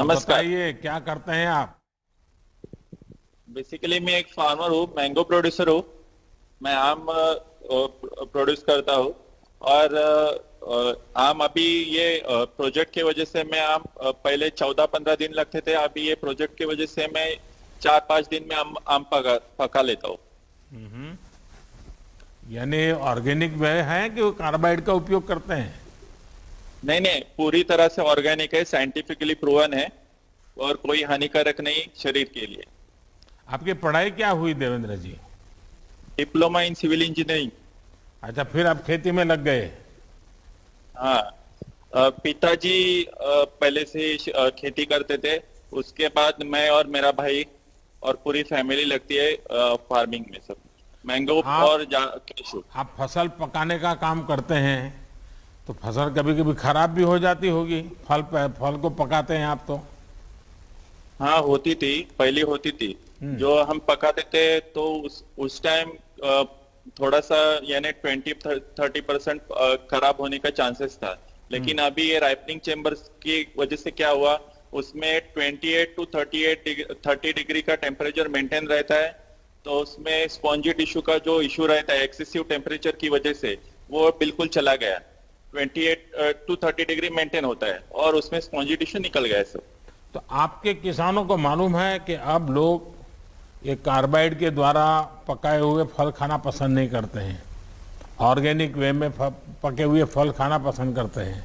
तो नमस्कार। बताइए क्या करते हैं आप। बेसिकली मैं एक फार्मर हूँ, मैंगो प्रोड्यूसर हूँ। मैं आम प्रोड्यूस करता हूँ। और आम अभी ये प्रोजेक्ट की वजह से मैं आम पहले 14-15 दिन लगते थे, अभी ये प्रोजेक्ट की वजह से मैं 4-5 दिन में आम आम पका लेता हूँ। यानी ऑर्गेनिक वे है कि वो कार्बाइड का उपयोग करते हैं। नहीं नहीं, पूरी तरह से ऑर्गेनिक है, साइंटिफिकली प्रूवन है और कोई हानिकारक नहीं शरीर के लिए। आपकी पढ़ाई क्या हुई Devendra ji. Diploma in civil engineering. अच्छा, फिर आप खेती में लग गए। हाँ। पिताजी पहले से ही खेती करते थे। उसके बाद मैं और मेरा भाई और पूरी फैमिली लगती है फार्मिंग में, सब मैंगो आप और कैशू। आप फसल पकाने का काम करते हैं तो फसल कभी कभी खराब भी हो जाती होगी। फल को पकाते हैं आप तो। हाँ, होती थी, पहले होती थी। जो हम पकाते थे तो उस टाइम थोड़ा सा यानी 20-30% खराब होने का चांसेस था। लेकिन अभी ये राइपनिंग चेम्बर्स की वजह से क्या हुआ, उसमें 28 to 30 डिग्री का टेम्परेचर मेंटेन रहता है। तो उसमें स्पॉन्जी टिश्यू का जो इश्यू रहता है एक्सेसिव टेम्परेचर की वजह से, वो बिल्कुल चला गया। 28 to 30 डिग्री मेंटेन होता है और उसमें स्पॉन्जी टिश्यू निकल गया है सब। तो आपके किसानों को मालूम है कि अब लोग ये कार्बाइड के द्वारा पकाए हुए फल खाना पसंद नहीं करते हैं। ऑर्गेनिक वे में पके हुए फल खाना पसंद करते हैं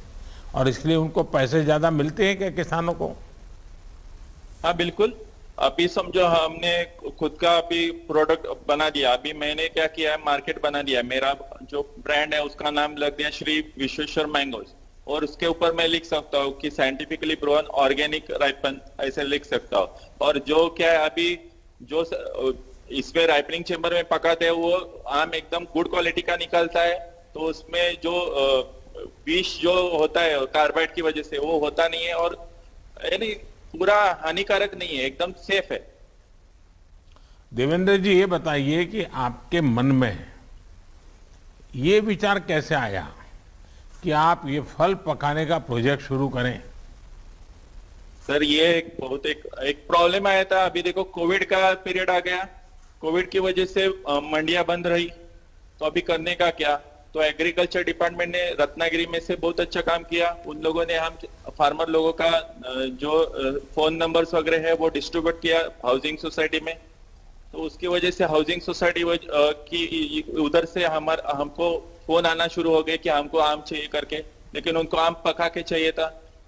और इसलिए उनको पैसे ज्यादा मिलते हैं क्या किसानों को। हाँ बिल्कुल। अभी समझो हमने खुद का अभी प्रोडक्ट बना दिया। अभी मैंने क्या किया है, मार्केट बना दिया है। मेरा जो ब्रांड है उसका नाम लग दिया श्री विश्वेश्वर मैंगोज। और उसके ऊपर मैं लिख सकता हूँ कि साइंटिफिकली प्रूवन ऑर्गेनिक राइपन, ऐसे लिख सकता हूँ। और जो क्या है अभी, जो इसमें राइपनिंग चेम्बर में पकाते हैं वो आम एकदम गुड क्वालिटी का निकलता है। तो उसमें जो विष जो होता है कार्बाइड की वजह से, वो होता नहीं है। और यानी पूरा हानिकारक नहीं है, एकदम सेफ है। देवेंद्र जी ये बताइए कि आपके मन में ये विचार कैसे आया कि आप ये फल पकाने का प्रोजेक्ट शुरू करें। सर ये एक प्रॉब्लम आया था। अभी देखो कोविड का पीरियड आ गया। कोविड की वजह से मंडियां बंद रही। तो अभी करने का क्या। तो एग्रीकल्चर डिपार्टमेंट ने रत्नागिरी में से बहुत अच्छा काम किया। उन लोगों ने हम फार्मर लोगों का जो फोन नंबर्स वगैरह है वो डिस्ट्रीब्यूट किया हाउसिंग सोसाइटी में। तो उसकी वजह से हाउसिंग सोसाइटी की उधर से हमको फोन आना शुरू हो गए कि हमको आम चाहिए करके। लेकिन उनको आम पका के चाहिए था।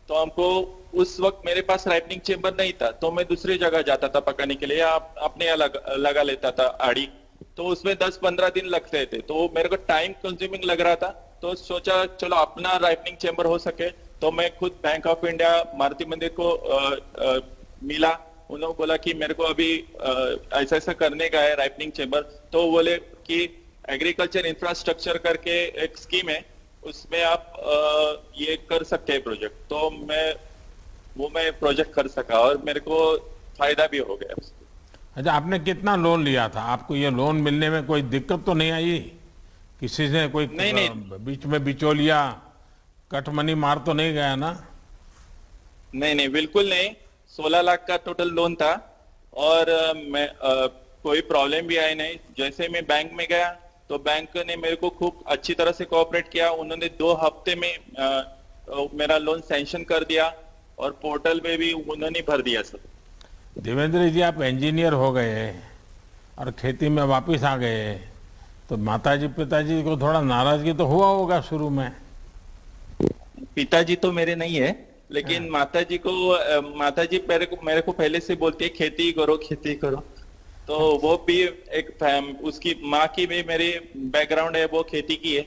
तो हमको उस वक्त मेरे पास राइपनिंग चेम्बर नहीं था, तो मैं दूसरी जगह जाता था पकाने के लिए, अपने यहाँ लगा लेता था आड़ी। तो उसमें 10-15 दिन लगते थे, तो मेरे को टाइम कंज्यूमिंग लग रहा था। तो सोचा चलो अपना राइपनिंग चेम्बर हो सके। तो मैं खुद बैंक ऑफ इंडिया मारुति मंदिर को मिला। उन्होंने बोला कि मेरे को अभी ऐसा ऐसा करने का है राइपनिंग चेम्बर। तो बोले कि एग्रीकल्चर इंफ्रास्ट्रक्चर करके एक स्कीम है, उसमें आप ये कर सकते हैं प्रोजेक्ट। तो मैं प्रोजेक्ट कर सका और मेरे को फायदा भी हो गया उससे। अच्छा, आपने कितना लोन लिया था। आपको ये लोन मिलने में कोई दिक्कत तो नहीं आई। किसी से कोई नहीं नहीं। बीच में बिचौलिया कटमनी मार तो नहीं गया ना। नहीं नहीं, बिल्कुल नहीं। 16 लाख का टोटल लोन था। और कोई प्रॉब्लम भी आई नहीं। जैसे मैं बैंक में गया तो बैंक ने मेरे को खूब अच्छी तरह से कोऑपरेट किया। उन्होंने 2 हफ्ते में मेरा लोन सैंक्शन कर दिया और पोर्टल में भी उन्होंने भर दिया सब। देवेंद्र जी आप इंजीनियर हो गए और खेती में वापस आ गए तो माताजी पिताजी को थोड़ा नाराजगी तो हुआ होगा शुरू में। पिताजी तो मेरे नहीं है, लेकिन माताजी मेरे को पहले से बोलती है खेती करो खेती करो। तो वो भी उसकी माँ की भी मेरी बैकग्राउंड है, वो खेती की है।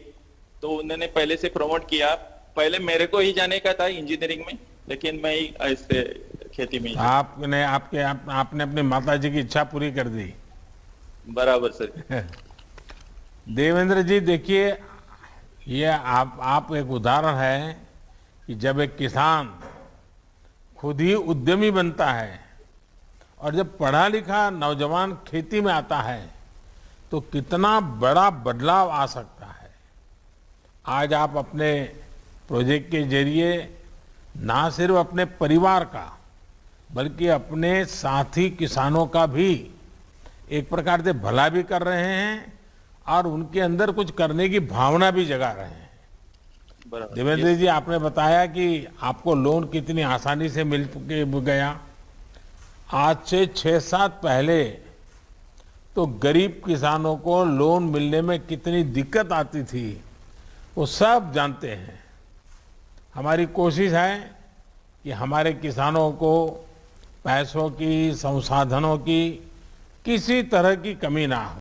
तो उन्होंने पहले से प्रमोट किया। पहले मेरे को ही जाने का था इंजीनियरिंग में, लेकिन मैं ही ऐसे खेती में ही था। आपने अपनी माताजी की इच्छा पूरी कर दी। बराबर सर। देवेंद्र जी देखिए, ये आप एक उदाहरण है कि जब एक किसान खुद ही उद्यमी बनता है और जब पढ़ा लिखा नौजवान खेती में आता है तो कितना बड़ा बदलाव आ सकता है। आज आप अपने प्रोजेक्ट के जरिए ना सिर्फ अपने परिवार का बल्कि अपने साथी किसानों का भी एक प्रकार से भला भी कर रहे हैं और उनके अंदर कुछ करने की भावना भी जगा रहे हैं। बराबर। देवेंद्र जी, आपने बताया कि आपको लोन कितनी आसानी से मिल के गया। आज से 6-7 पहले तो गरीब किसानों को लोन मिलने में कितनी दिक्कत आती थी, वो सब जानते हैं। हमारी कोशिश है कि हमारे किसानों को पैसों की, संसाधनों की किसी तरह की कमी ना हो।